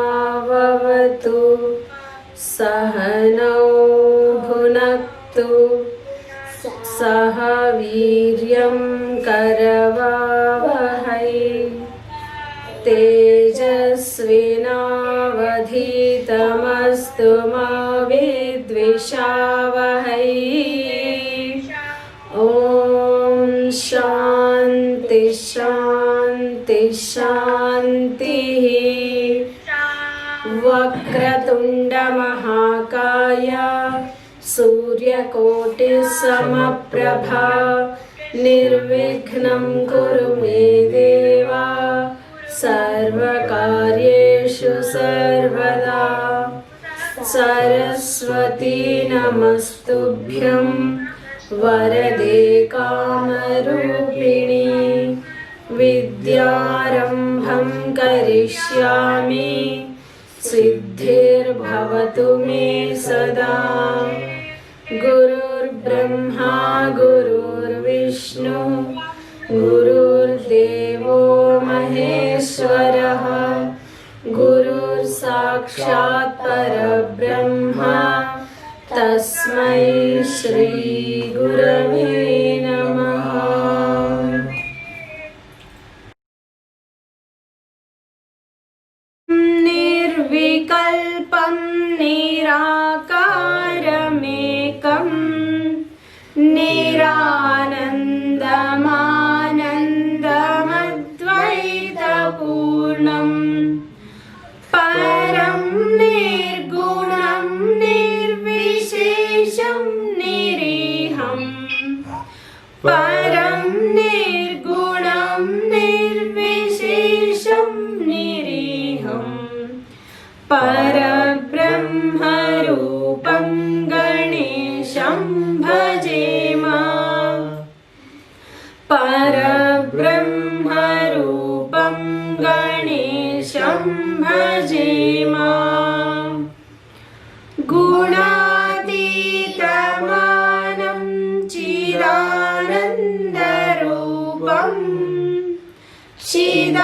सहनाववतु सहनौ भुनक्तु सह वीर्यं करवावहै तेजस्विनावधीतमस्तु मा विद्विषावहै। ॐ शान्ति शान्ति शान्तिः। वक्रतुण्ड महाकाय सूर्यकोटिसमप्रभा निर्विघ्नं कुरु मे देव सर्वकार्येषु सर्वदा। सरस्वती नमस्तुभ्यं वरदे कामरूपिणी विद्यारम्भं करिष्यामि सिद्धिर्भवतु मे सदा। गुरुर्ब्रह्मा गुरुर्विष्णु गुरुर्देवो महेश्वरः गुरुर्साक्षात् परब्रह्मा तस्मै श्री गुरवे नमः। निर्विकल्पं निराकारमेकं निरानन्दमानन्दमद्वैतपूर्णं परं निर्गुणं निर्विशेषं निरीहं परं निर्गुणं निर्विशेषं निरीहं परब्रह्मरूपं गणेशं भजेम परब्रह्मरूपं गणेशं भजेम। गुणातीतमानं चिदानन्दरूपं चिदाभासकं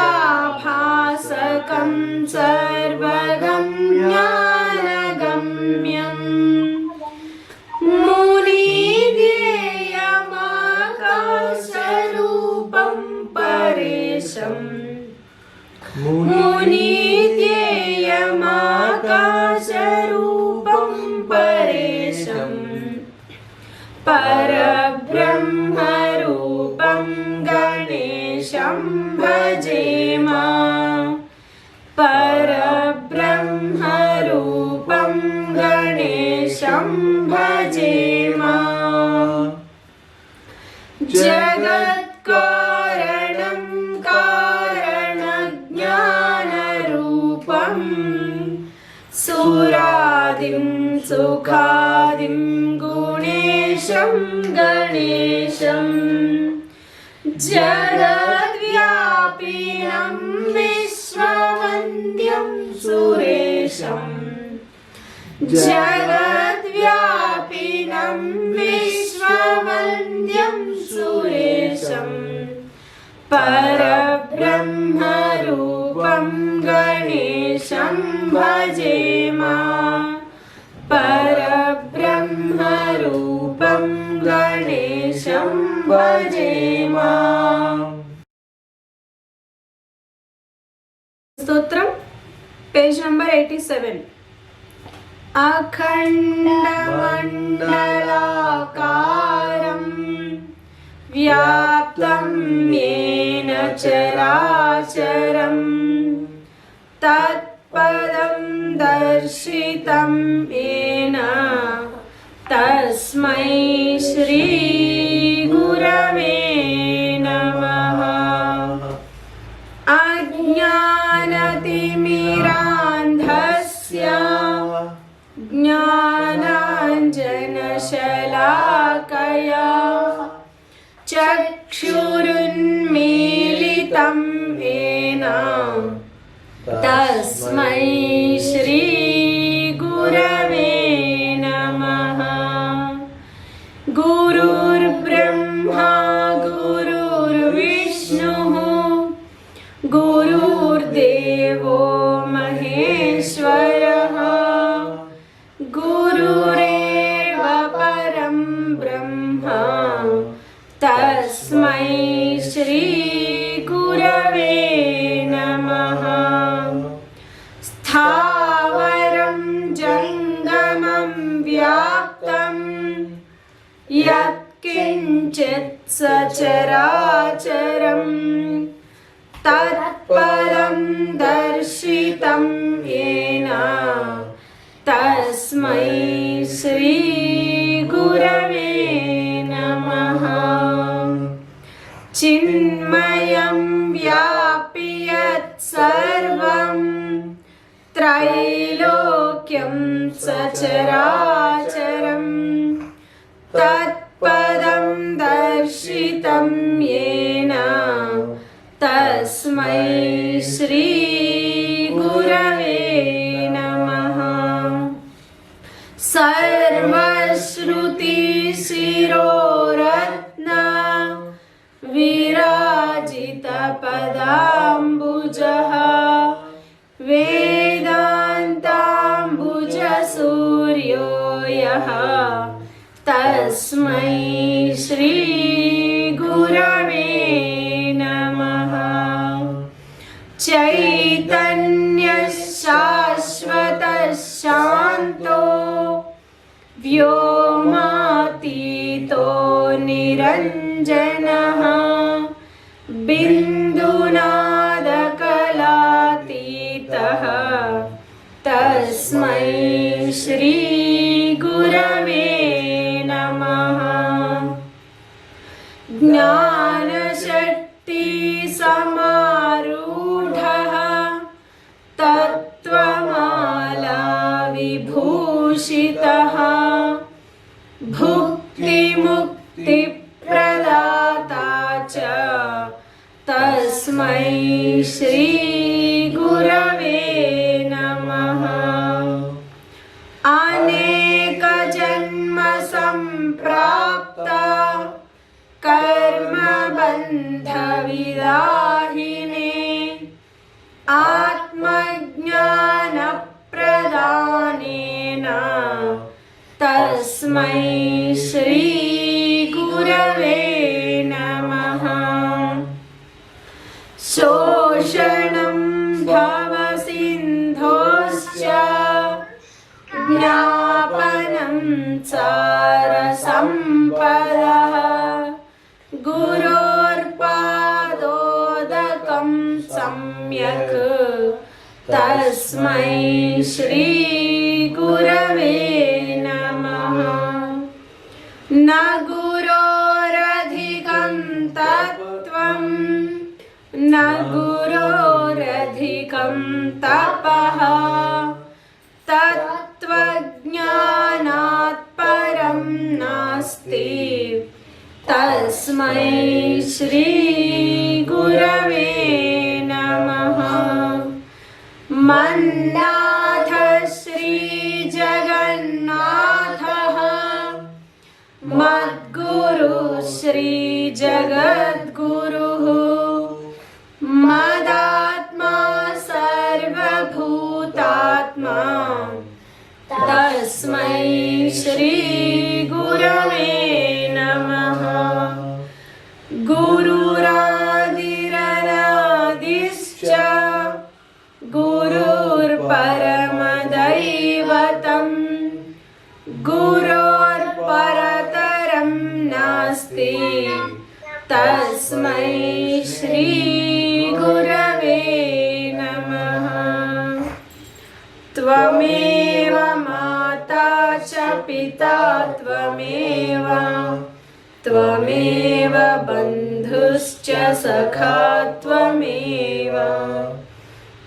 सर्वगं ज्ञानगम्यं मुनिध्येयमाकाशरूपं परेशं मुनिध्येयमाकाशरूपं परेशं परब्रह्मरूपं गणेशं भजेम परब्रह्मरूपं गणेशं भजेम। जगत्कारणं कारणज्ञानरूपं सुरादिं सुखादिं गुणेशं गणेशं जगद्व्यापिनं विश्ववन्द्यं सुरेशं जगद्व्यापिनं विश्ववन्द्यं सुरेशं परब्रह्मरूपं गणेशं भजेम परब्रह्मरूपं गणेशं भजेम। स्तोत्रम पेज नंबर 87। अखण्डमण्डलाकारं व्याप्तं येन चराचरं तत्पदं तत्पदं दर्शितं येन तस्मै श्री गुरवे नमः। अज्ञानतिमिरान्धस्य ज्ञानाञ्जनशलाकया चक्षुरुन्मीलितं येन तस्मै श्री गुरवे नमः। गुरुर्ब्रह्मा गुरुर्विष्णुः गुरुर्देवो महेश्वरः गुरुरेव परं ब्रह्म तस्मै श्री गुरवे नमः। स्थावरं जङ्गमं व्याप्तं यत्किञ्चित् सचराचरं तत्पदं दर्शितं येन तस्मै श्री गुरवे नमः। चिन्मयं व्यापि यत् सर्वं त्रैलोक्यं सचराचरं तत्पदं दर्शितं येन तस्मै श्री गुरवे नमः। सर्वश्रुतिशिरोरत्न विराजितपदाम्बुजः वेदान्ताम्बुजसूर्यो यः तस्मै श्री गुरवे नमः। चैतन्यः शाश्वतः शान्तो व्योमातीतो निरञ्जनः बिन्दुनादकलातीतः तस्मै श्री गुरवे नमः। ज्ञानशक्तिसमारूढः तत्त्वमाला विभूषितः भुक्तिमुक्तिप्रदाता च तस्मै श्री गुरवे नमः। अनेकजन्मसम्प्राप्त कर्मबन्धविदाहिने आत्मज्ञानप्रदानेन तस्मै श्री गुरवे नमः। शोषणं भवसिन्धोश्च ज्ञापनं सारसम्पदः गुरोर्पादोदकं सम्यक् तस्मै श्री गुरवे नमः। न गुरोरधिकं तत्त्वं न गुरोरधिकं तपः तत्त्वज्ञानात् परं नास्ति तस्मै श्री गुरवे नमः। मन्नाथ श्रीजगन्नाथः मद्गुरु श्रीजगद्गुरुः मदात्मा सर्वभूतात्मा तस्मै श्री गुरवे नमः। गुरुरादिरनादिश्च गुरुर्परमदैवतं गुरोर्परतरं नास्ति तस्मै श्री गुरवे नमः। त्वमेव त्वमेव बन्धुश्च सखा त्वमेव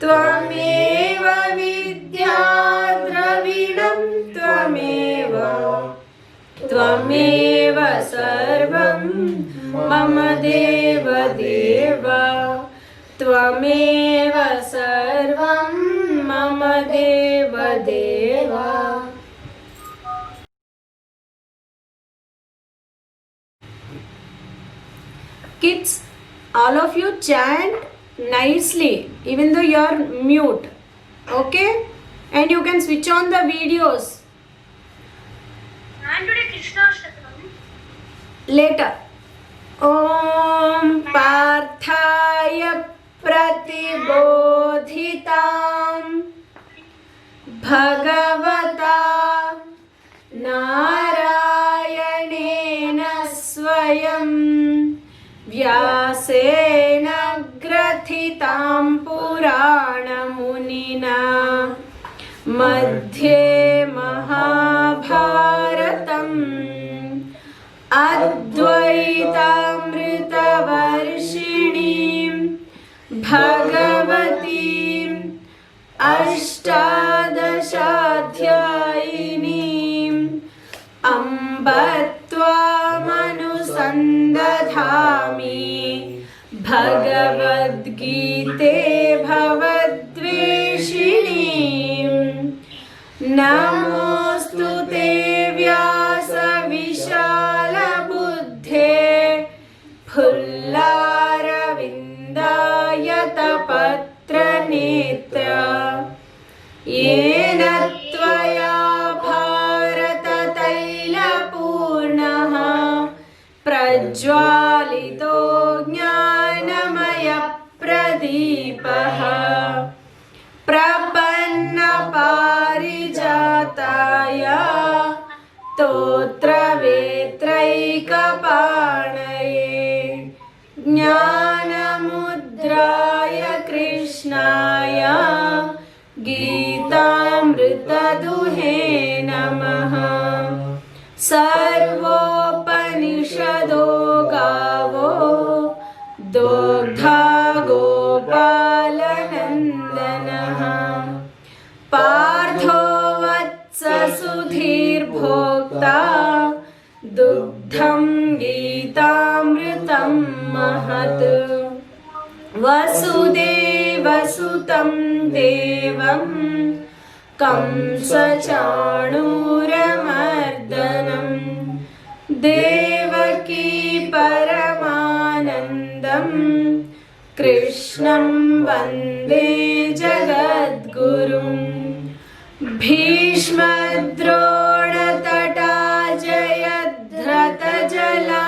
त्वमेव विद्या द्रविणं त्वमेव त्वमेव सर्वं मम देव देव त्वमेव सर्वं मम देव देव. Kids, all of you chant nicely even though you are mute, okay? And you can switch on the videos. And today Krishna Ashtakam. Later. Om Parthaya Pratibodhitam Bhagavata Narayanena Swayam Vyasena Grathitam Puranamunina Madhye Mahabharatam Advaitaamritavarshiniim Bhagavatim Ashtadashadhyayiniim Ambattvamanusandathami Bhagavad Gite Bhavadveshiniim Namostute Vyasa Vishala Buddhe Phullaravindayata Patra Netra Yena Tvaya Bharata Taila Purnaha Prajwalito Jnanamaya Pradipaha Prapanna Parijataya Totra Vetraikapanaye Jnanamudraya Krishnaya Gitamritaduhe Namaha Sarvopanishado Gavo Dogdha Gopalanandanaha Partho Vatsa Sudhir Bhokta Dugdham Gitamritam Mahat Vasudevasutam Devam Kamsa Chanuramardanam Devaki Paramanandam Krishnam Vande Jagadgurum Bhishmadrona Jayadhrata Jala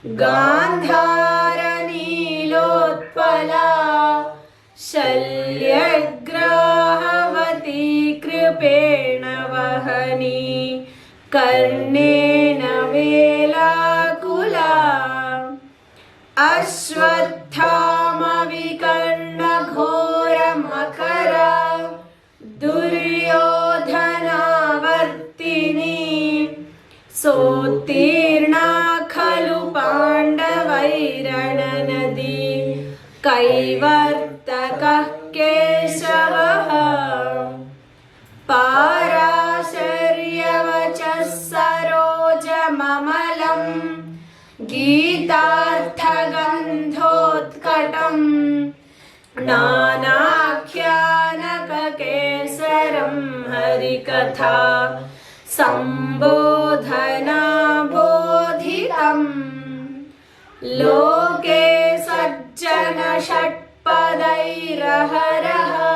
Gandhara Nilotpala Shalyagrahavati Kripena Vahani Karnena Velakula Ashwathama Vikarna Ghora Makara Duryodhana Vartini Sotirna Khalu Pandavairana Nadi Kaivartakah Kesavaha Parasharyavachas Saroja Mamalam Gitarthagandhotkatam Nanakyanakakesaram Harikatha Sambodhana Bodhitam Loke Sajjana Shatpadairaharaha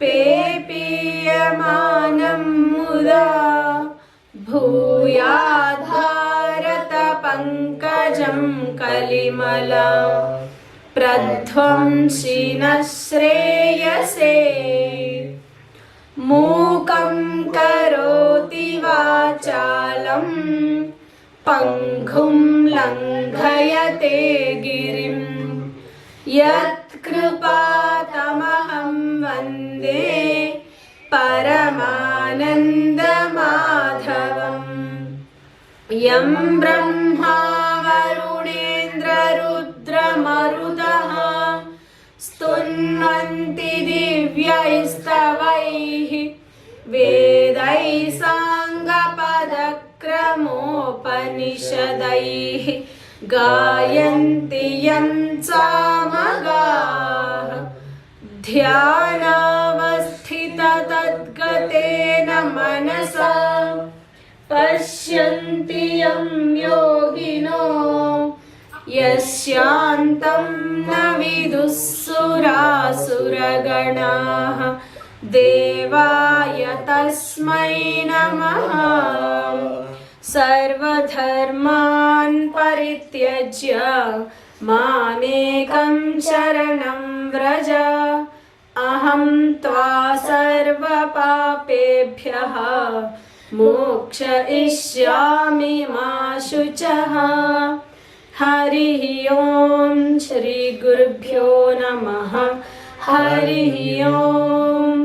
Pepiyamanam Muda Bhuyadharata Pankajam Kalimala Pradhvamshina Shreyase Mukam Karoti Vachalam Panghum Langhayate Girim Yat Kripatamaham Vande Paramananda Madhavam यं ब्रह्मा वरुणेन्द्ररुद्रमरुतः स्तुन्वन्ति दिव्यैस्तवैः वेदैः साङ्गपदक्रमोपनिषदैः गायन्ति यं सामगाः ध्यानावस्थिततद्गतेन मनसा पश्यन्ति यं योगिनो यस्यान्तं न विदुः सुरासुरगणाः देवाय तस्मै नमः। सर्वधर्मान् परित्यज्य मामेकं शरणं व्रज अहं त्वा सर्वपापेभ्यः मोक्षयिष्यामि मा शुचः। हरिः ओम श्री गुरुभ्यो नमः। हरिः ओम।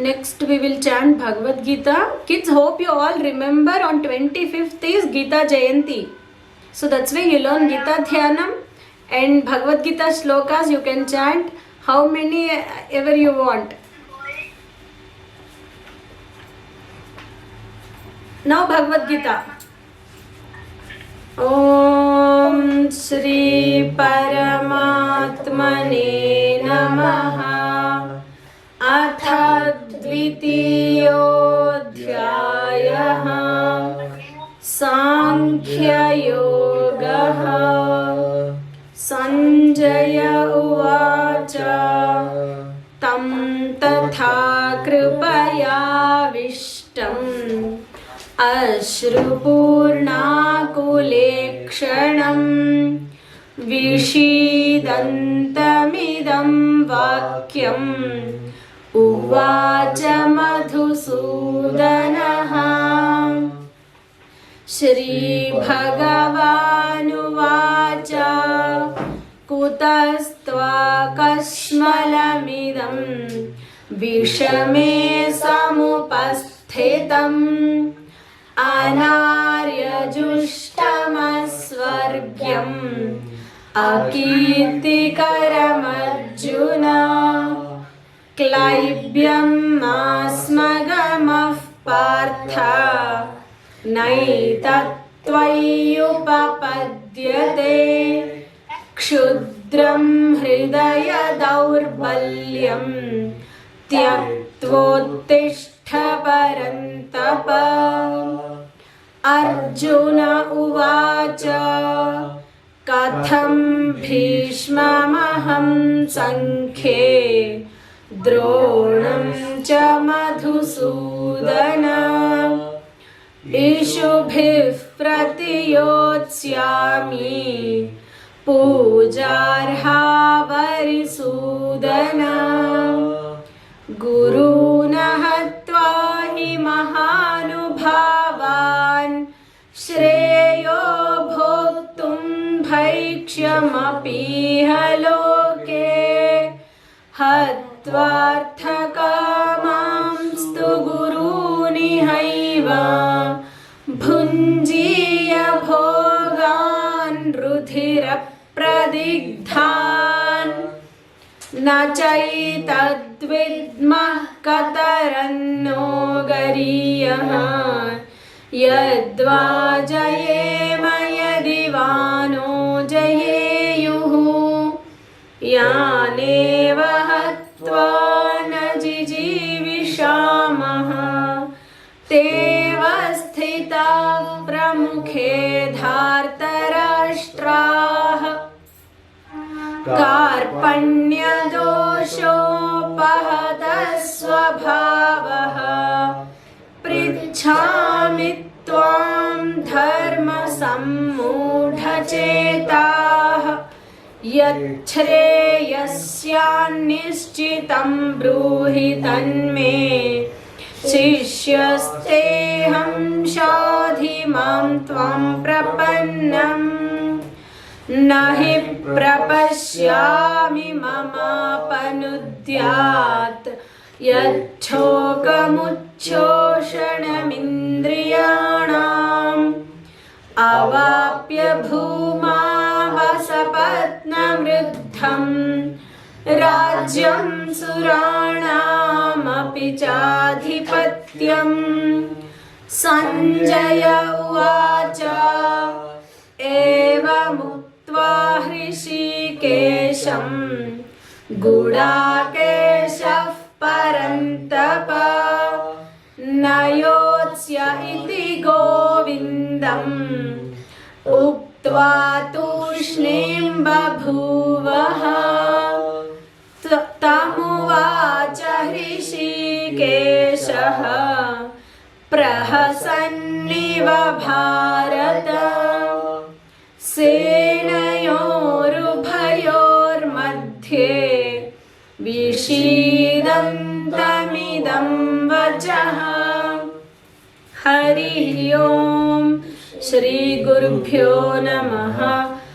Next we will chant Bhagavad Gita. Kids, hope you all remember on 25th is Gita Jayanti. So that's why you learn Gita Dhyanam and Bhagavad Gita shlokas. You can chant how many ever you want. Now Bhagavad Gita. Om Shri Paramatmane Namaha. अथ द्वितीयोऽध्यायः सांख्ययोगः। संजय उवाच तं तथा कृपयाविष्टम् अश्रुपूर्णाकुलेक्षणं विषीदन्तमिदं वाक्यम् उवाच मधुसूदनः। श्रीभगवानुवाच कुतस्त्वाकश्मलमिदं विषमे समुपस्थितम् अनार्यजुष्टमस्वर्ग्यम् अकीर्तिकरमर्जुन। क्लैब्यं मास्मगमः पार्थ नैतत्त्वय्युपपद्यते। क्षुद्रं हृदय दौर्बल्यं त्यक्त्वोत्तिष्ठ परन्तप। अर्जुन उवाच कथं भीष्ममहं संख्ये द्रोणं च मधुसूदन। इषुभिः प्रतियोत्स्यामि पूजार्हा वरिसूदन। गुरून् हत्वा हि महानुभावान् श्रेयो भोक्तुं भैक्ष्यमपीह लोके। हत्वार्थकामांस्तु गुरूनिहैव भुञ्जीय भोगान् रुधिरप्रदिग्धान्। न चैतद्विद्मः कतरन्नो गरीयः यद्वा जयेम यदि वा नो जयेयुः। यानेव हत्वा न जिजीविषामः तेव स्थिताः प्रमुखे धार्तराष्ट्राः। कार्पण्यदोषोपहतः स्वभावः पृच्छामि त्वां धर्मसम्मूढचेताः। यच्छ्रेयस्यान्निश्चितं ब्रूहि तन्मे शिष्यस्तेऽहं शाधि मां त्वां प्रपन्नम्। न हि प्रपश्यामि ममापनुद्यात् यच्छोकमुच्छोषणमिन्द्रियाणाम् अवाप्य भूमावसपत्नवृद्धम् राज्यं सुराणामपि चाधिपत्यम्। सञ्जय उवाच एवमुक्त्वा हृषीकेशं गुडाकेशः परन्तप न योत्स्य इति गोविन्दम् उक्त्वा तूष्णीं बभूवः। तमुवाच हृषीकेशः प्रहसन्निव भारत सेनयोरुभयोर्मध्ये विषीदन्तमिदं वचः। हरिः ओम् श्री गुरुभ्यो नमः।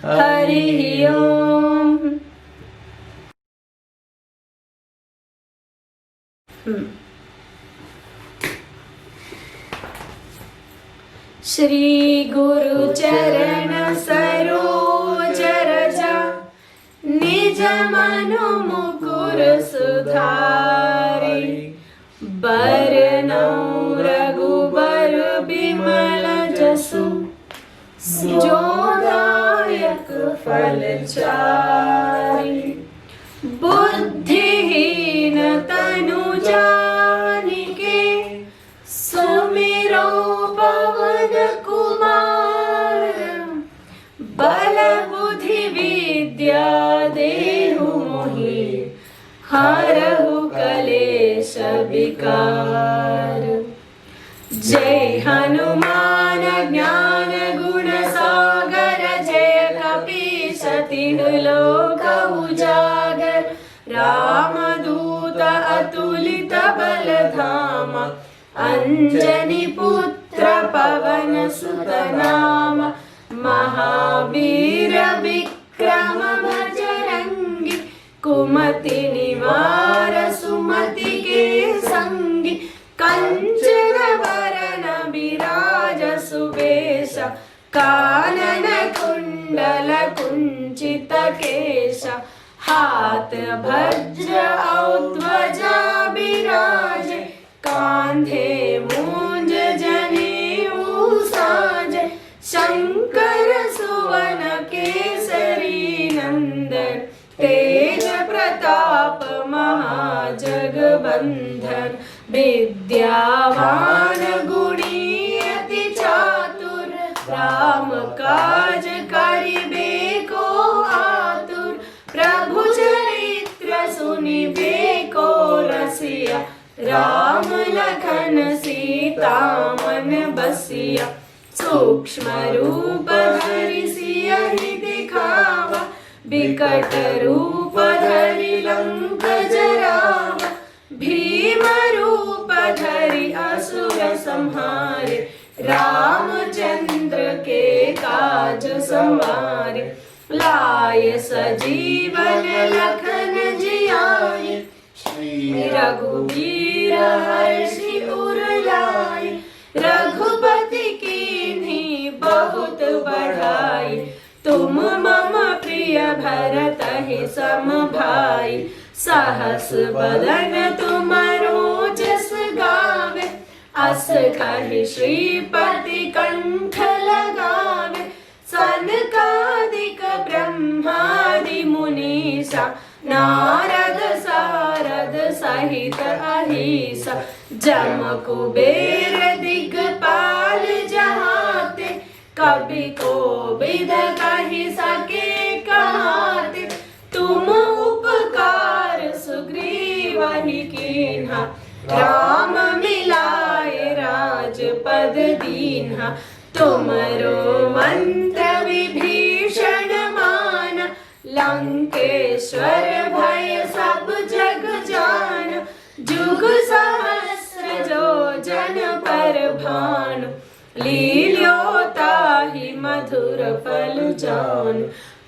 हरिः ओम्। श्री गुरुचरण सरोज रज निज मनु मुकुर सुधारि बरनौ रघुबर बिमल जसु जो दायक फलचारि। बुद्धिहीन तनु जानिके सुमिरो पवन कुमार। बल बुद्धि विद्या देहु मोहि हरहु कलेश विकार। जय हनुमान ज्ञान गुण सागर जय कपीश तिहु लोक उजागर। रामदूत अतुलित बल धाम अंजनी पुत्र पवन सुत नाम। महावीर विक्रम बजरंगी कुमति निवार सुमति के संगी। कंचन वरन विराज सुवेश कानन कुंडल कुंचित केश। हाथ भज्र औ ध्वजा विराजे कांधे मूंज जनेऊ साजे। शंकर सुवन केसरी नंदन तेज प्रताप महाजगबंधन। विद्यावान गुणी अति चातुर राम काज करिबे को आतुर। प्रभु चरित्र सुनिबे को रसिया राम लखन सीता मन बसिया। सूक्ष्म रूप धरि सियहि दिखावा विकट रूप धरि लंक जरावा। भीम रूप धरि असुर संहारे रामचंद्र के काज संवारे। लाए सजीवन लखन जियाए श्री रघुवीर हर्षि उर लाए। रघुपति कीन्ही बहुत बढ़ाई तुम मम प्रिय भरतहि सम भाई। सहस बदन तुमरो जस गावे अस कहि श्रीपति कंठ लगावे। सनकादिक ब्रह्मादि मुनीसा नारद सारद सहित अहिसा। जम कुबेर दिगपाल जहाते कवि कोविद कहि सके कहाते। तुम उपकार सुग्रीवहि कीन्हा राम मिलाए राजपद दीन्हा। तुमरो मंत्र विभीषण माना लंकेश्वर भय सब जग जान। जुग सहस्र जो जन पर भानु लील्योताहि मधुर फल जान।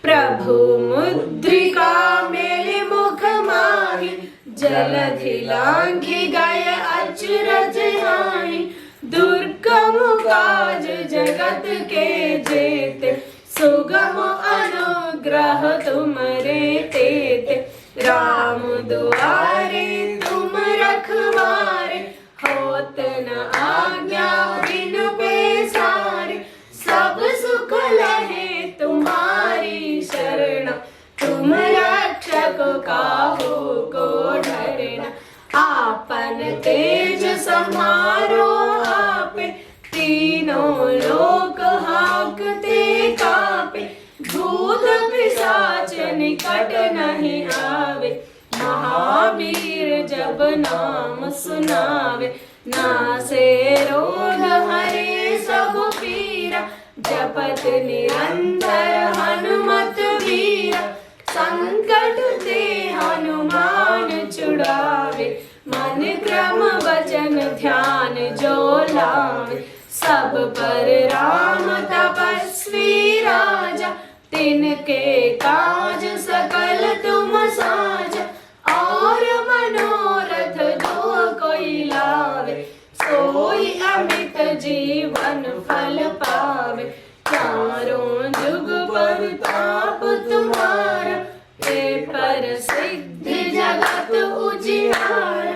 प्रभु मुद्रिका मेलि मुख माहि जय जलधि लांघि गए अचरज आई, दुर्गम काज जगत के जेते, सुगम अनुग्रह तुमरे तेते। राम दुआरे तुम रखवारे, होत न आज्ञा बिनु पैसारे, सब सुख लहे तुम्हारी शरण, तुम रक्षक काहू को डरना। आपन तेज समारो आपे, तीनों लोक हांकते कापे, भूत पिशाच निकट नहीं आवे, महावीर जब नाम सुनावे। नासे रोग हरे सब पीरा, जपत निरंतर हनुमत वीरा। संकट ते हनुमान छुड़ावे, मन क्रम वचन ध्यान जो लावे। सब पर राम तपस्वी राजा, तिनके काज सकल तुम साजा। और मनोरथ जो कोई लावे, सोई अमित जीवन फल पावे। चारों जुग परताप तुम्हारा, ते पर सिद्धि जगत उजियारा।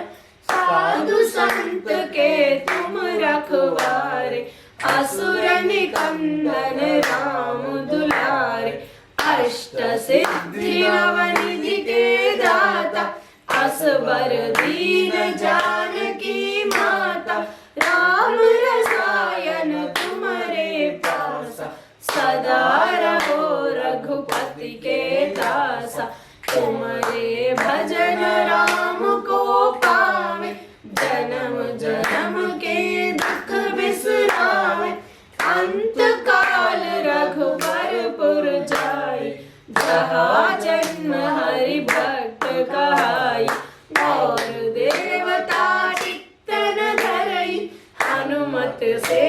साधु संत के तुम रखवारे, असुर निकंदन राम दुलारे। अष्ट सिद्धि नवनिधि के दाता, असबर दीन जानकी माता। राम रसायन तुम्हारे पासा, सदा रहो रघुपति के दासा। तुम्हारे भजन राम को पावे, जन्म जन्म के दुख बिसरावे। अंत काल रघुबरपुर जाई, जहाँ जन्म हरि भक्त कहाई। और देवता चित्तन धरई, हनुमत से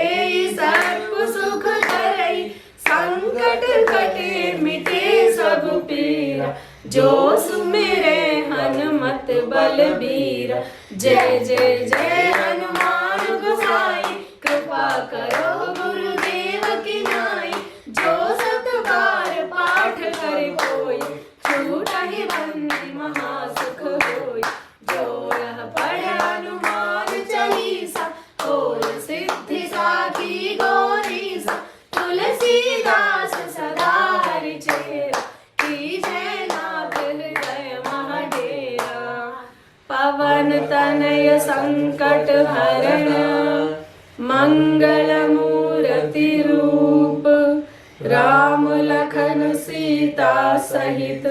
सर्व सुख करई। संकट कटे मिटे सब पीरा, जो सुमिरे हनुमत बलबीरा। जय जय जय हनुमान गोसाई, कृपा करो गुरुदेव की नाई। जो सत बार पाठ करे कोई, छूटहि बंदी महासुख होई। जो यह पढ़े हनुमान चालीसा, होय सिद्धि साखी गौरीसा। तुलसीदास सदा हरि चेरा, कीजय नाथ हृदय महाडेरा। पवन तनय संकट हरण, मंगल मूर्ति रूप। राम लखन सीता सहित,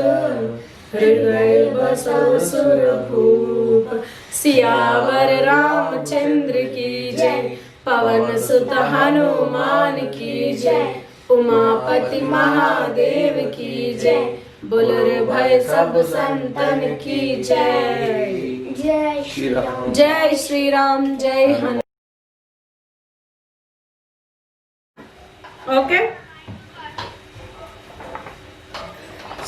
हृदय बसव सुरभूप। सियावर रामचंद्र की जय, पवन सुत हनुमान की जय। उमापति महादेव की जय, बोल रे भय सब संतन की जय। जय श्री राम। जय श्री राम, जय हनुमान। ओके।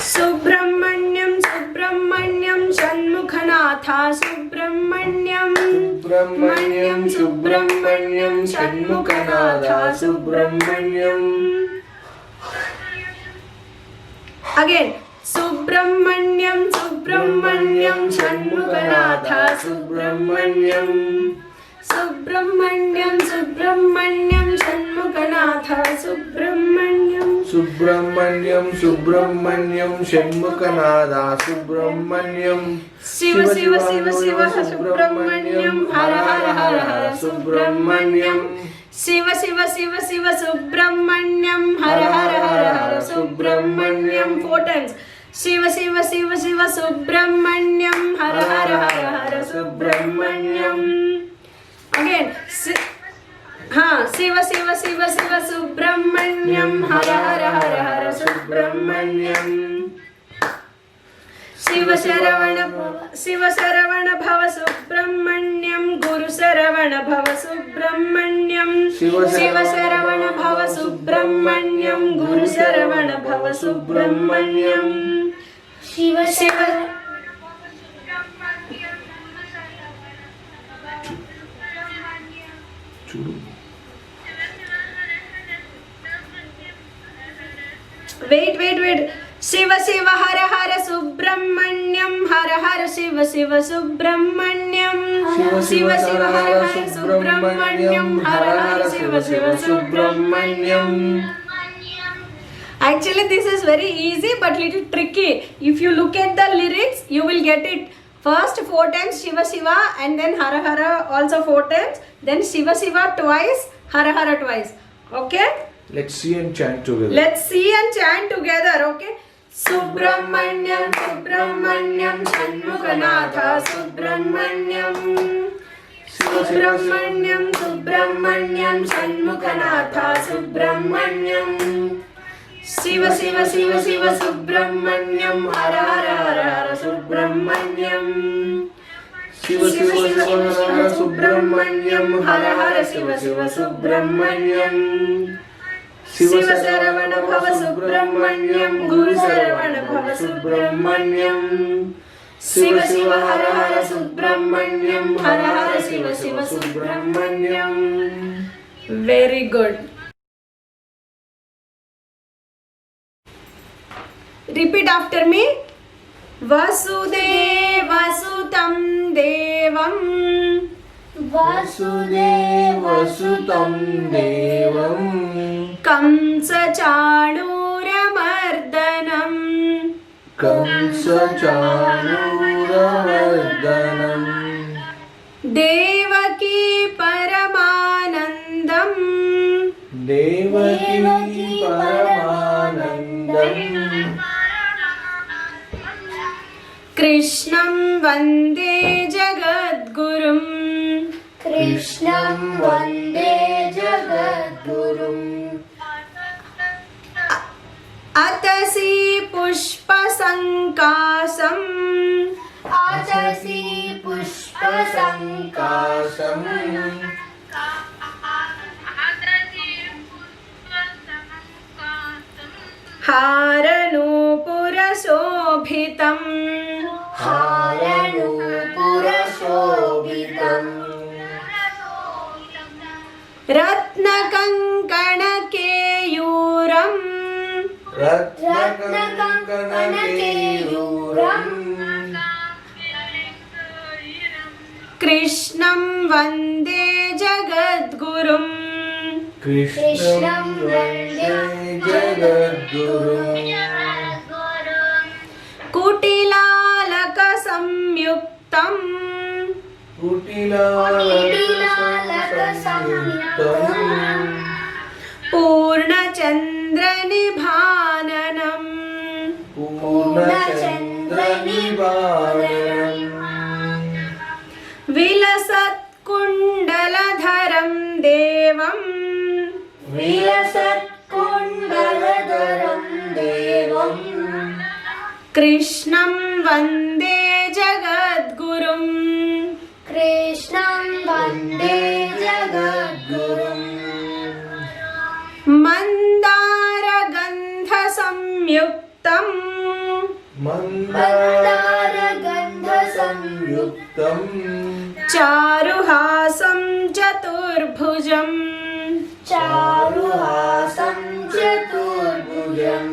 सुब्रह्मण्यम सुब्रह्मण्यम षण्मुखनाथा सुब्रह्मण्यम। सुब्रह्मण्यम सुब्रह्मण्यम षण्मुखनाथा सुब्रह्मण्यम। अगेन सुब्रह्मण्यम सुब्रह्मण्यम षण्मुखनाथा सुब्रह्मण्यम। सुब्रह्मण्यम सुब्रह्मण्यम षण्मुखनाथा सुब्रह्मण्यम। सुब्रह्मण्यम सुब्रह्मण्यम षण्मुखनाथा सुब्रह्मण्यम। शिव शिव शिव शिव सुब्रह्मण्यम, हर हर हर हर सुब्रह्मण्यम। शिव शिव शिव शिव सुब्रह्मण्यम, हर हर हर हर सुब्रह्मण्यम। 4 times. शिव शिव शिव शिव सुब्रह्मण्यम, हर हर हर हर सुब्रह्मण्यम। अगेन हाँ, शिव शिव शिव शिव सुब्रह्मण्यम, हर हर हर हर सुब्रह्मण्यम। शिव शरवण भव सुब्रह्मण्यम, गुरु शरवण भव सुब्रह्मण्यम। शिव शरवण भव सुब्रह्मण्यम, गुरु शरवण भव Subrahmanyam. Shiv Shiv Wait. Shiva Shiva Hara Hara Subramanyam, Hara Hara Shiva Shiva Subramanyam, Shiva Shiva Hara Hara Subramanyam, Hara Hara Shiva Shiva Subramanyam. Actually, this is very easy but little tricky. If you look at the lyrics, you will get it. First 4 times Shiva Shiva and then Hara Hara also 4 times. Then Shiva Shiva twice, Hara Hara twice. Okay? Let's see and chant together. Let's see and chant together. Okay? Subramanyam, Subramanyam, Shanmukanatha, Subramanyam. Subramanyam, Subramanyam, Shanmukanatha, Subramanyam. Shiva Shiva Shiva Shiva Subramanyam, Hara Hara Hara Hara Subramanyam. Shiva Shiva Shiva Hara Subramanyam, Hara Hara Shiva Shiva Subramanyam. Shiva Saravana Bhava Subramanyam, Guru Saravana Bhava Subramanyam. Shiva Shiva Hara Hara Subramanyam, Hara Hara Shiva Shiva Subramanyam. Very good. Repeat after me. Vasudevasutam Devam, Vasudevasutam Devam, Kamsa Chanuramardhanam, Kamsa Chanuravardanam, Devaki Paramanandam, Devaki Paramanandam, Krishnam Vande Jagadgurum, Krishnam Vande Jagadgurum, Atasi Pushpasankasam, Atasi Pushpasankasam, Haranupurashobhitam, Haranupurashobhitam, Ratnakankanakeyuram, Ratnakankanakeruram, Krishnam Vande Jagadgurum, Krishnam Vande Jagadgurum, Kutilalaka Samyuktam, Kutilalaka Samyuktam, Purnachandra Nibhananam, Purnachandra Nivaranam, Vilasat Kundaladharam Devam, Vilasat Kundaladharam Devam, Krishnam Vande Jagadgurum, Krishnam Vande Jagadgurum, Mandara Gandha Samyuktam, Mandara Gandha Samyuktam, Charuhasam Chaturbhujam, Charuhasam Chaturbhujam,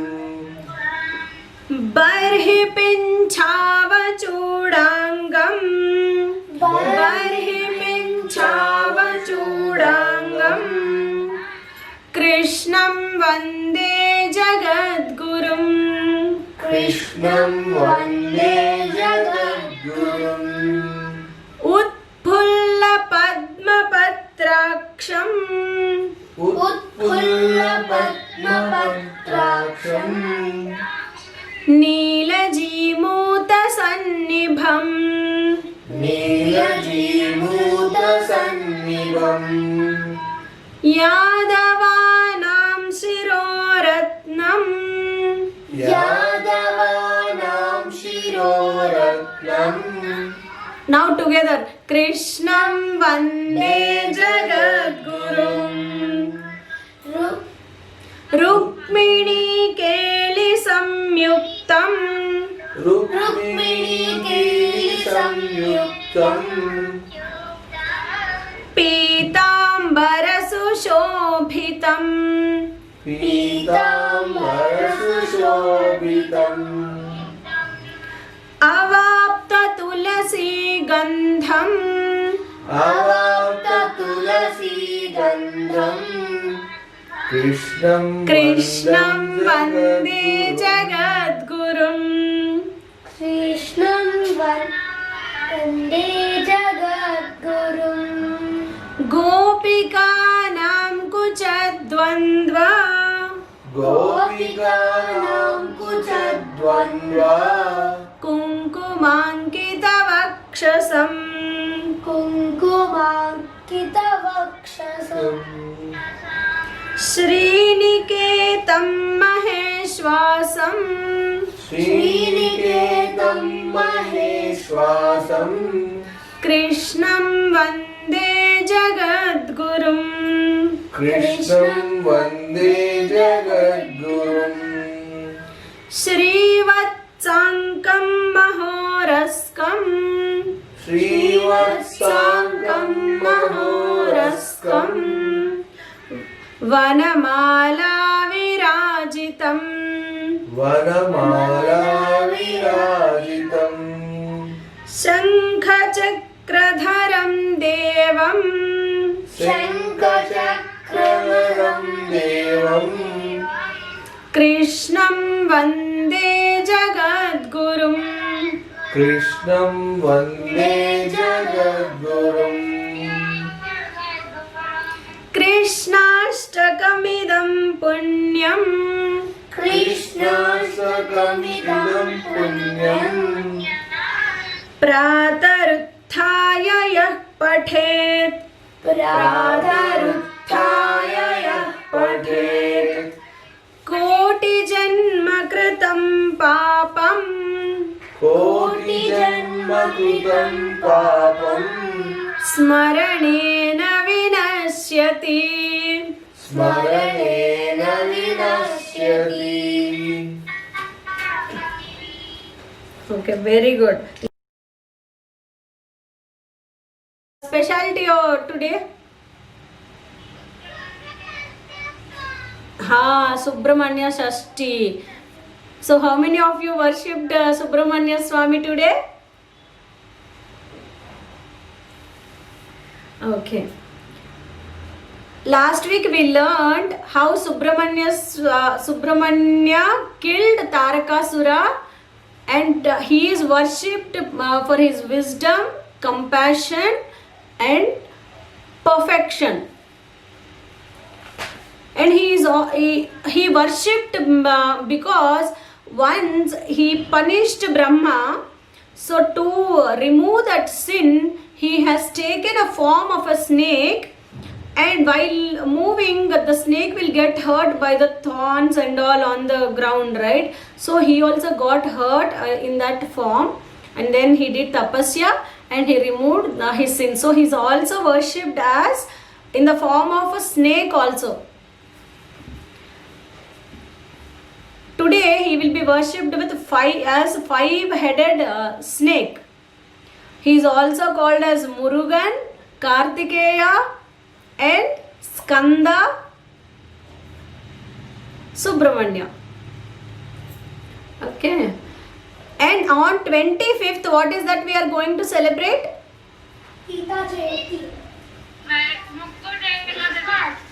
Barhi Pinchhavachudangam, Barhi Pinchhavachudangam, Krishnam Vande Jagadgurum, Krishnam Vande Jagadgurum, Utpulla Padma Patraksham, Utpulla Padma Patraksham, Neelajimuta Sannibham, Neelajimuta Sannibham, Yadavanam Shiroratnam, Yadavanam Shiroratnam, now together, Krishnam Vande Jagadgurum, Rukmini Keli Samyuktam, Rukmini Keli Samyuktam, Pitambara Sushobhitam, Pitambara शोभितम् अवाप्त तुलसी गन्धम् अवाप्त तुलसी गन्धम् कृष्णं वन्दे जगद्गुरुम् कृष्णं वन्दे जगद्गुरुम् गोपिकानां कुचद्वन्द्व गोपिकानां कुचद्वन्द्वा कुङ्कुमाङ्कितवक्षसम् कुङ्कुमाङ्कितवक्षसम् श्रीनिकेतं महेश्वासम् श्रीनिकेतं महेश्वासम् कृष्णं वन्दे जगद्गुरुम् कृष्णं वन्दे जगद्गुरुम् श्रीवत्साङ्कं महोरस्कम् श्रीवत्साङ्कं महोरस्कम् वनमाला विराजितम् वनमाला विराजितम् शङ्खचक्रधरं देवम् शङ्खचक्रधरं देवम् कृष्णं वन्दे जगद्गुरुम् कृष्णं वन्दे जगद्गुरुम् कृष्णाष्टकमिदं पुण्यम् कृष्णाष्टकमिदं पुण्यम् प्रातरुत्थाय यः पठेत् प्रातरुत्थाय यः पठेत् कोटिजन्म कृतं पापम् कोटिजन्म कृतं पापम् स्मरणेन विनश्यति स्मरणेन विनश्यति Okay, very good. Specialty today? Subramanya Shashti. So how many of you worshipped Subramanya Swami today? Okay. Last week we learned how Subramanya killed Tarakasura, and he is worshipped for his wisdom, compassion and perfection. And he worshipped because once he punished Brahma. So to remove that sin, he has taken a form of a snake, and while moving the snake will get hurt by the thorns and all on the ground, right? So he also got hurt in that form, and then he did tapasya and he removed his sin. So he is also worshipped as in the form of a snake also. Today he will be worshipped with five-headed snake. He is also called as Murugan, Kartikeya and Skanda, Subramanya. Okay. And on 25th, what is that we are going to celebrate? Gita Jayanti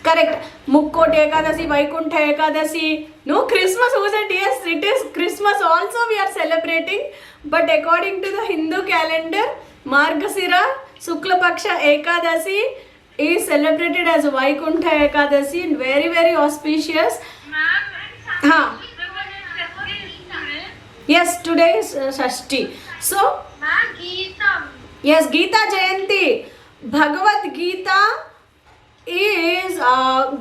Correct. Mukkot Ekadasi, Vaikuntha Ekadasi. No, Christmas. Who said yes? It is Christmas also we are celebrating. But according to the Hindu calendar, Margasira Sukla Paksha Ekadasi is celebrated as Vaikuntha Ekadasi and very, very auspicious. Huh. Yes, today is Shashti. So, yes, Gita Jayanti. Bhagavad Gita is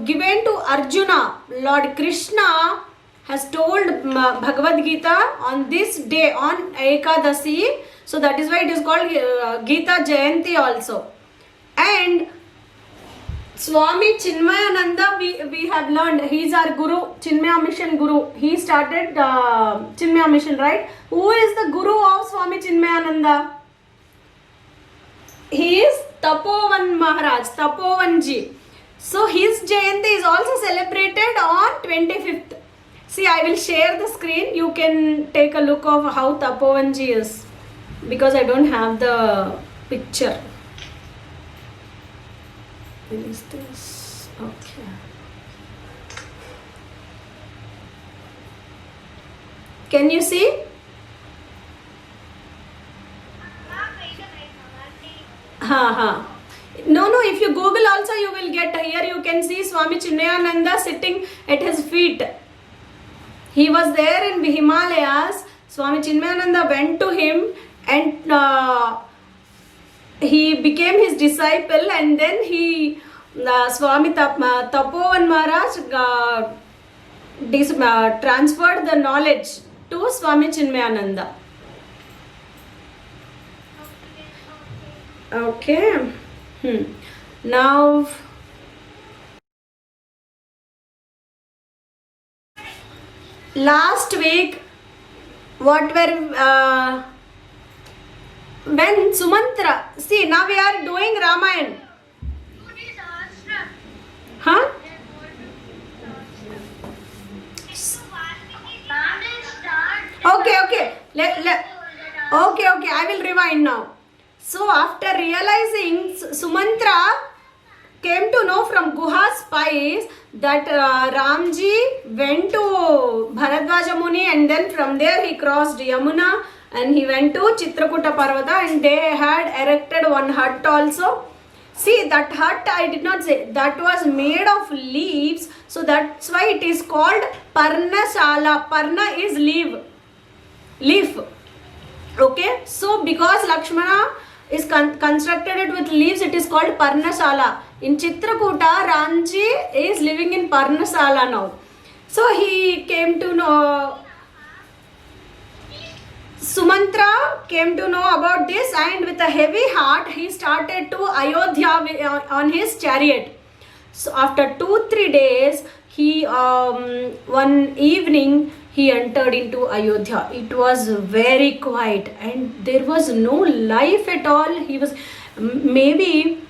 given to Arjuna. Lord Krishna has told Bhagavad Gita on this day, on Ekadasi. So that is why it is called Gita Jayanti also. And Swami Chinmayananda, we have learned, he is our Guru, Chinmaya Mission Guru. He started Chinmaya Mission, right? Who is the Guru of Swami Chinmayananda? He is Tapovan Maharaj, Tapovan Ji. So his Jayanti is also celebrated on 25th. See, I will share the screen. You can take a look of how Tapovanji is, because I don't have the picture. Where is this? Okay. Can you see? Ha. No, if you Google also you will get. Here you can see Swami Chinmayananda sitting at his feet. He was there in the Himalayas. Swami Chinmayananda went to him and he became his disciple, and then he Swami Tapovan Maharaj transferred the knowledge to Swami Chinmayananda. Okay. Now last week what were when Sumantra, see, now we are doing Ramayana, huh? Okay, I will rewind now. So after realizing, Sumantra came to know from Guha spies that Ramji went to Bharadwaja Muni, and then from there he crossed Yamuna and he went to Chitrakuta Parvata, and they had erected one hut also. See, that hut I did not say, that was made of leaves, so that's why it is called Parnashala. Parna is leaf. Okay, so because Lakshmana is constructed it with leaves, it is called Parnashala. In Chitrakuta, Ramji is living in Parnashala now. So he came to know, Sumantra came to know about this, and with a heavy heart he started to Ayodhya on his chariot. So after 2-3 days, he one evening he entered into Ayodhya. It was very quiet and there was no life at all. He was, maybe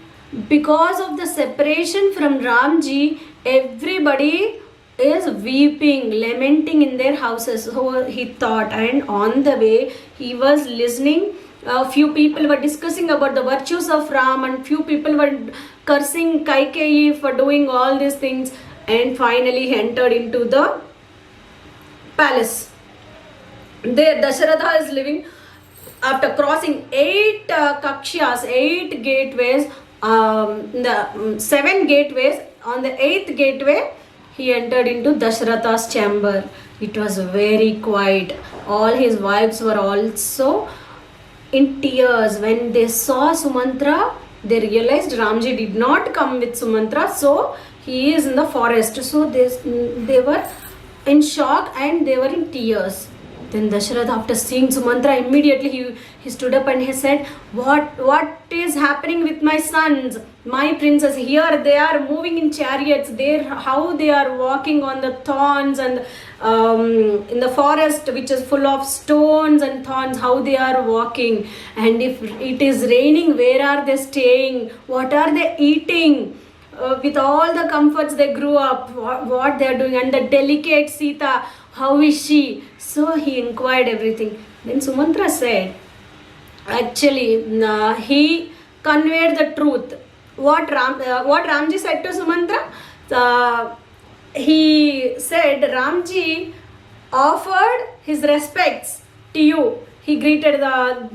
because of the separation from Ramji, everybody is weeping, lamenting in their houses. So he thought, and on the way he was listening. A few people were discussing about the virtues of Ram, and few people were cursing Kaikeyi for doing all these things. And finally he entered into the palace. There Dasharatha is living. After crossing 8 kakshyas, 8 gateways, the 7 gateways, on the 8th gateway he entered into Dasharatha's chamber. It was very quiet. All his wives were also in tears. When they saw Sumantra, they realized Ramji did not come with Sumantra, so he is in the forest. So they were in shock and they were in tears. Then Dasharatha, after seeing Sumantra, immediately he stood up and he said, what is happening with my sons, my princess? Here they are moving in chariots. How they are walking on the thorns and in the forest which is full of stones and thorns, how they are walking. And if it is raining, where are they staying? What are they eating? With all the comforts they grew up, what they are doing, and the delicate Sita, how is she? So he inquired everything. Then Sumantra said, actually he conveyed the truth. What Ramji said to Sumantra, he said Ramji offered his respects to you. He greeted the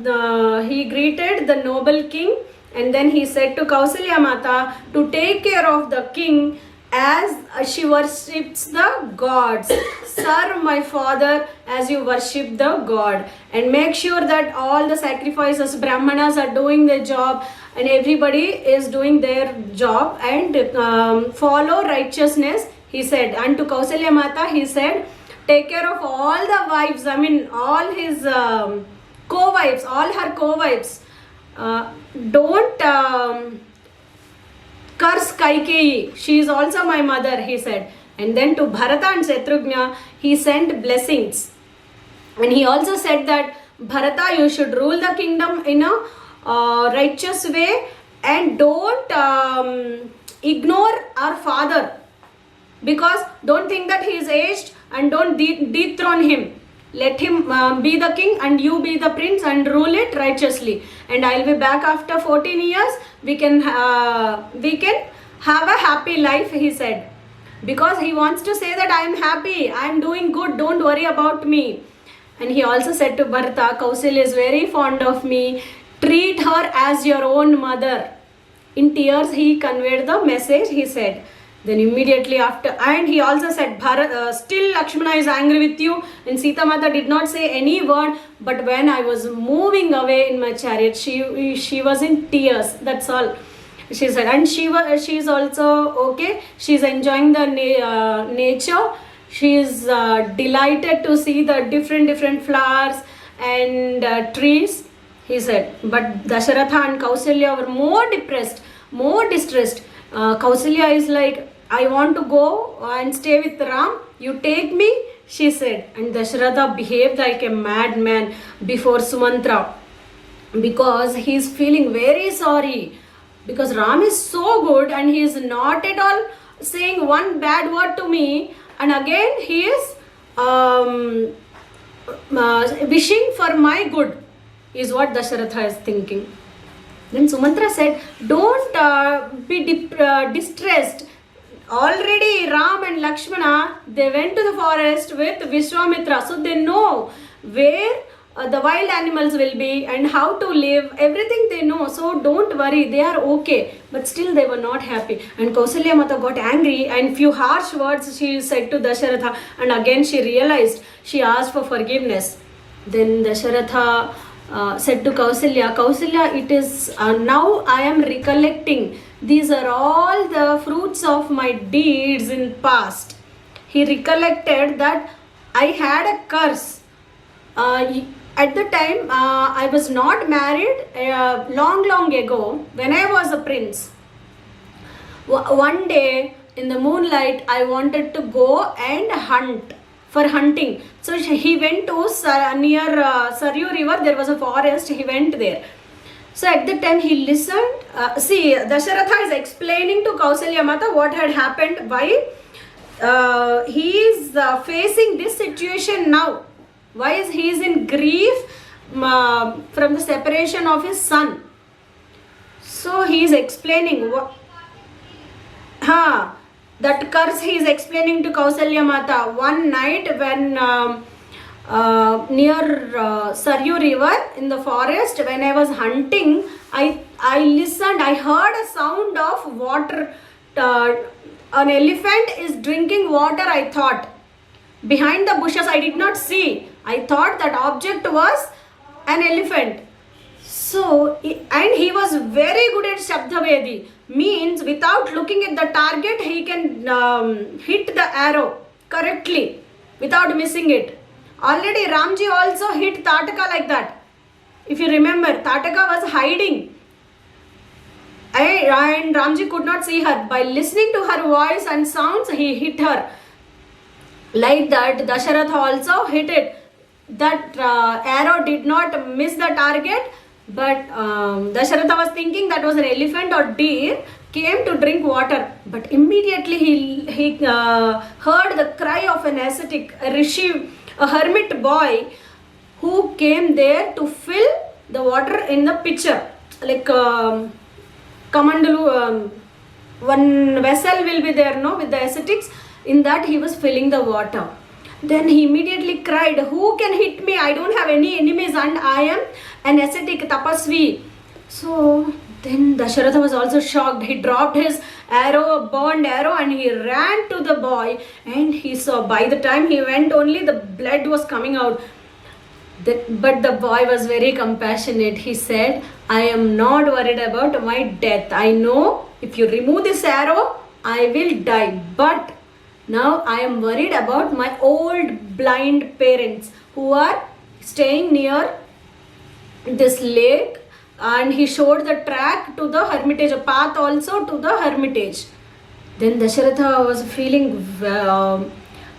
noble king, and then he said to Kausalya Mata to take care of the king as she worships the gods. Serve my father as you worship the god, and make sure that all the sacrifices, Brahmanas are doing their job and everybody is doing their job, and follow righteousness, he said. And to Kausalya Mata he said, take care of all the wives, all his co-wives, all her co-wives. Don't curse Kaikeyi, she is also my mother, he said. And then to Bharata and Shatrugna he sent blessings, and he also said that Bharata, you should rule the kingdom in a righteous way, and don't ignore our father, because don't think that he is aged and don't dethrone him. Let him be the king and you be the prince and rule it righteously. And I'll be back after 14 years. We can have a happy life, he said. Because he wants to say that I am happy, I am doing good, don't worry about me. And he also said to Bharata, Kausalya is very fond of me. Treat her as your own mother. In tears, he conveyed the message, he said. Then immediately after, and he also said, still Lakshmana is angry with you. And Sita Mata did not say any word. But when I was moving away in my chariot, she was in tears. That's all. She said, and she's also okay. She's enjoying the nature. She is delighted to see the different flowers and trees. He said, but Dasharatha and Kausalya were more depressed, more distressed. Kausalya is like, I want to go and stay with Ram. You take me, she said. And Dasharatha behaved like a madman before Sumantra because he is feeling very sorry. Because Ram is so good and he is not at all saying one bad word to me. And again he is wishing for my good, is what Dasharatha is thinking. Then Sumantra said, don't be distressed. Already Ram and Lakshmana, they went to the forest with Vishwamitra. So they know where the wild animals will be and how to live. Everything they know. So don't worry, they are okay. But still they were not happy. And Kausalya Mata got angry and few harsh words she said to Dasharatha. And again she realized, she asked for forgiveness. Then Dasharatha said to Kausalya, Kausalya, it is now I am recollecting. These are all the fruits of my deeds in past. He recollected that I had a curse. At the time, I was not married long ago when I was a prince. One day in the moonlight, I wanted to go and hunt. For hunting. So he went to near Saryu river, there was a forest, he went there. So at the time he listened, Dasharatha is explaining to Kausalya Mata what had happened, why he is facing this situation now. Why is he is in grief from the separation of his son. So he is explaining what... that curse he is explaining to Kausalya Mata. One night when near Saryu river in the forest, when I was hunting, I listened, I heard a sound of water. An elephant is drinking water, I thought. Behind the bushes I did not see. I thought that object was an elephant. So, and he was very good at Shabdavedi. Means without looking at the target, he can hit the arrow correctly without missing it. Already Ramji also hit Tataka like that. If you remember, Tataka was hiding. And Ramji could not see her. By listening to her voice and sounds, he hit her. Like that, Dasharatha also hit it. That arrow did not miss the target. But Dasharatha was thinking that was an elephant or deer came to drink water. But immediately he heard the cry of an ascetic, a rishi, a hermit boy who came there to fill the water in the pitcher. Like Kamandalu, one vessel will be there, no, with the ascetics. In that he was filling the water. Then he immediately cried, who can hit me? I don't have any enemies and I am an ascetic tapasvi. So then Dasharatha was also shocked. He dropped his arrow, burned arrow, and he ran to the boy. And he saw, by the time he went, only the blood was coming out. But the boy was very compassionate. He said, I am not worried about my death. I know if you remove this arrow, I will die. But now I am worried about my old blind parents who are staying near this lake, and he showed the track to the hermitage, a path also to the hermitage. Then Dasharatha was feeling,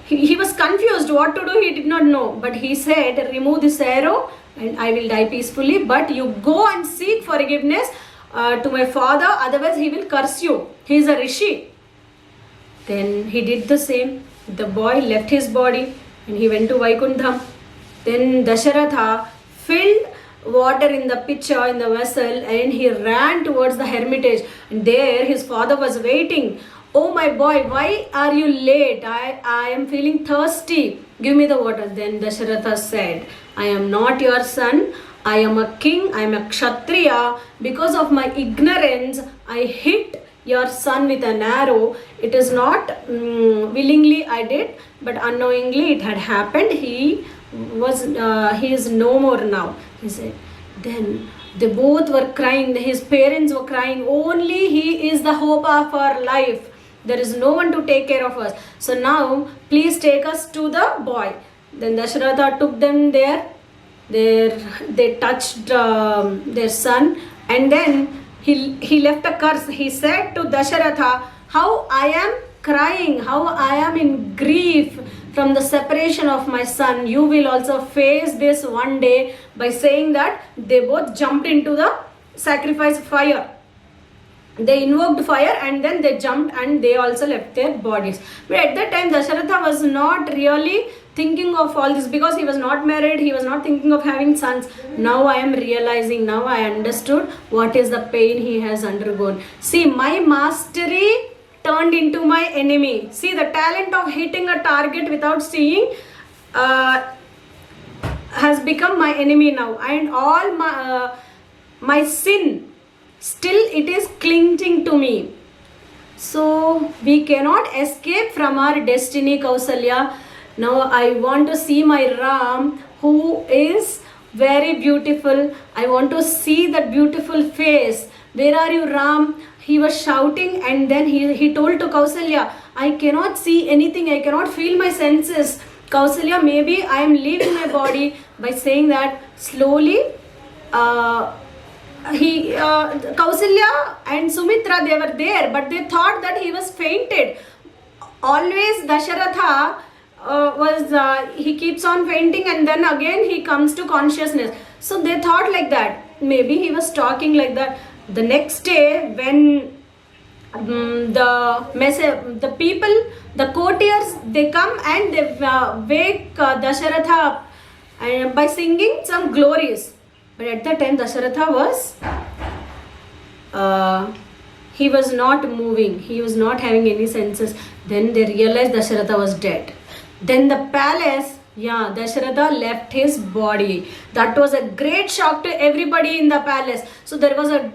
he was confused what to do, he did not know. But he said, remove this arrow and I will die peacefully, but you go and seek forgiveness to my father, otherwise he will curse you. He is a rishi. Then he did the same. The boy left his body and he went to Vaikuntham. Then Dasharatha filled water in the pitcher, in the vessel, and he ran towards the hermitage. And there his father was waiting. Oh my boy, why are you late? I am feeling thirsty. Give me the water. Then Dasharatha said, I am not your son. I am a king. I am a kshatriya. Because of my ignorance, I hit your son with an arrow. It is not willingly I did, but unknowingly it had happened. He is no more now, he said. Then they both were crying. His parents were crying. Only he is the hope of our life. There is no one to take care of us. So now please take us to the boy. Then Dasharatha took them there. They touched their son, and then he left a curse. He said to Dasharatha, how I am crying, how I am in grief from the separation of my son. You will also face this one day, by saying that they both jumped into the sacrifice fire. They invoked fire and then they jumped and they also left their bodies. But at that time Dasharatha was not really thinking of all this, because he was not married, he was not thinking of having sons. Now I am realizing, now I understood what is the pain he has undergone. See, my mastery turned into my enemy. See, the talent of hitting a target without seeing has become my enemy now, and all my sin, still it is clinging to me. So we cannot escape from our destiny, Kausalya. Now I want to see my Ram, who is very beautiful. I want to see that beautiful face. Where are you, Ram? He was shouting, and then he told to Kausalya, I cannot see anything, I cannot feel my senses. Kausalya, maybe I am leaving my body. By saying that, slowly Kausalya and Sumitra, they were there, but they thought that he was fainted. Always Dasharatha he keeps on fainting and then again he comes to consciousness. So they thought like that. Maybe he was talking like that. The next day, when the people, the courtiers, they come and they wake Dasharatha up by singing some glories. But at that time Dasharatha was he was not moving, he was not having any senses. Then they realized Dasharatha was dead. Then the palace, Dasharatha left his body. That was a great shock to everybody in the palace. So there was a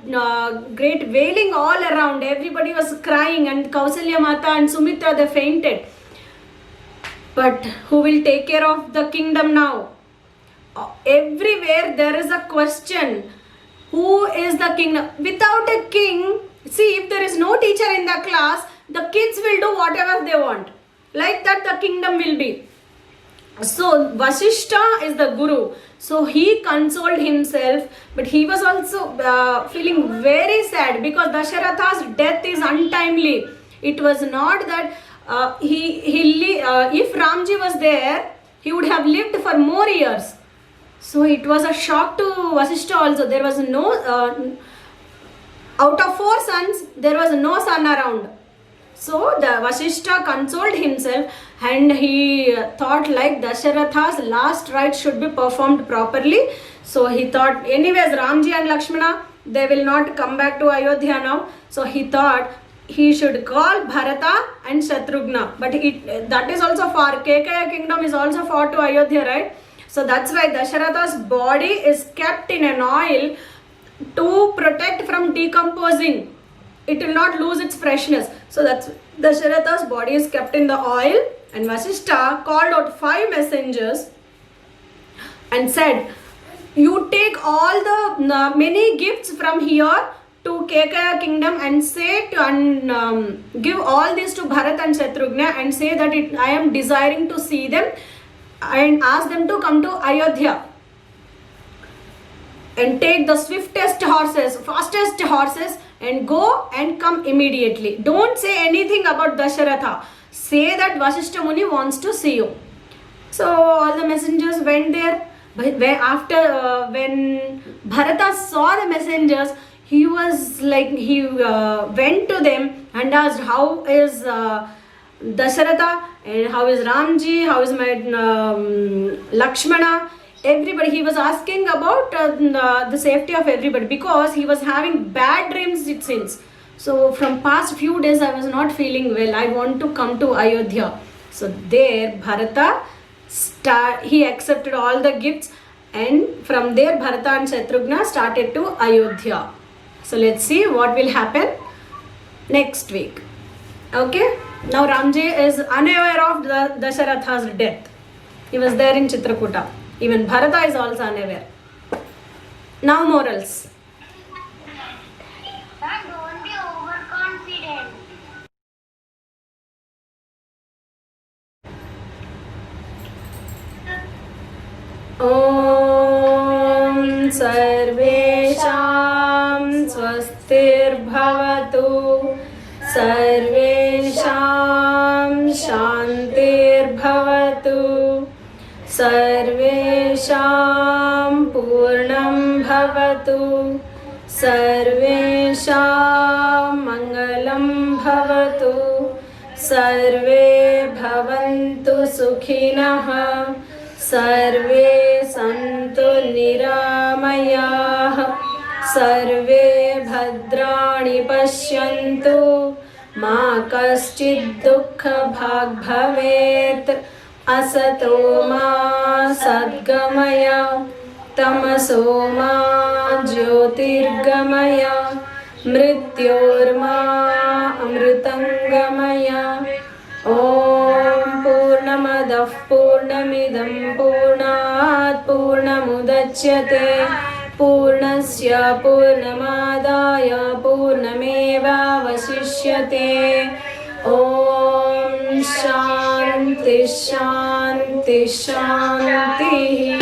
great wailing all around. Everybody was crying, and Kausalya Mata and Sumitra, they fainted. But who will take care of the kingdom now? Everywhere there is a question. Who is the king? Without a king, see, if there is no teacher in the class, the kids will do whatever they want. Like that the kingdom will be. So Vasishtha is the guru. So he consoled himself, but he was also feeling very sad because Dasharatha's death is untimely. It was not that if Ramji was there, he would have lived for more years. So it was a shock to Vasishtha also. There was no, out of 4 sons, there was no son around. So the Vasishtha consoled himself and he thought like Dasharatha's last rites should be performed properly. So he thought, anyways, Ramji and Lakshmana, they will not come back to Ayodhya now. So he thought he should call Bharata and Shatrughna. But that is also far. Kekaya kingdom is also far to Ayodhya, right? So that's why Dasharatha's body is kept in an oil to protect from decomposing. It will not lose its freshness. So that's Dasharatha's body is kept in the oil, and Vasishtha called out 5 messengers and said, you take all the many gifts from here to Kekaya kingdom and say give all this to Bharat and Shatrughna and say that I am desiring to see them and ask them to come to Ayodhya. And take the swiftest horses, fastest horses, and go and come immediately. Don't say anything about Dasharatha. Say that Vasishtha Muni wants to see you. So all the messengers went there. But when Bharata saw the messengers, he was like, he went to them and asked, how is Dasharatha, and how is Ramji, how is my Lakshmana, everybody. He was asking about the safety of everybody because he was having bad dreams, it seems. So from past few days I was not feeling well. I want to come to Ayodhya. So there Bharata he accepted all the gifts, and from there Bharata and Shatrughna started to Ayodhya. So let's see what will happen next week. Okay, now Ramji is unaware of Dasharatha's death. He was there in Chitrakuta. Even Bharata is also unaware. Now morals. Don't be overconfident. ॐ सर्वेषां स्वस्तिर्भवतु सर्वेषां शान्तिर्भवतु सर्वेषां पूर्णं भवतु सर्वेषां मङ्गलं भवतु सर्वे भवन्तु सुखिनः सर्वे सन्तु निरामयाः सर्वे भद्राणि पश्यन्तु मा कश्चित् दुःखभाग् भवेत् असतो मा सद्गमय तमसो मा ज्योतिर्गमय मृत्योर्मा अमृतङ्गमय ॐ पूर्णमदः पूर्णमिदं पूर्णात् पूर्णमुदच्यते पूर्णस्य पूर्णमादाय पूर्णमेवावशिष्यते ॐ शान्ति शान्ति शान्तिः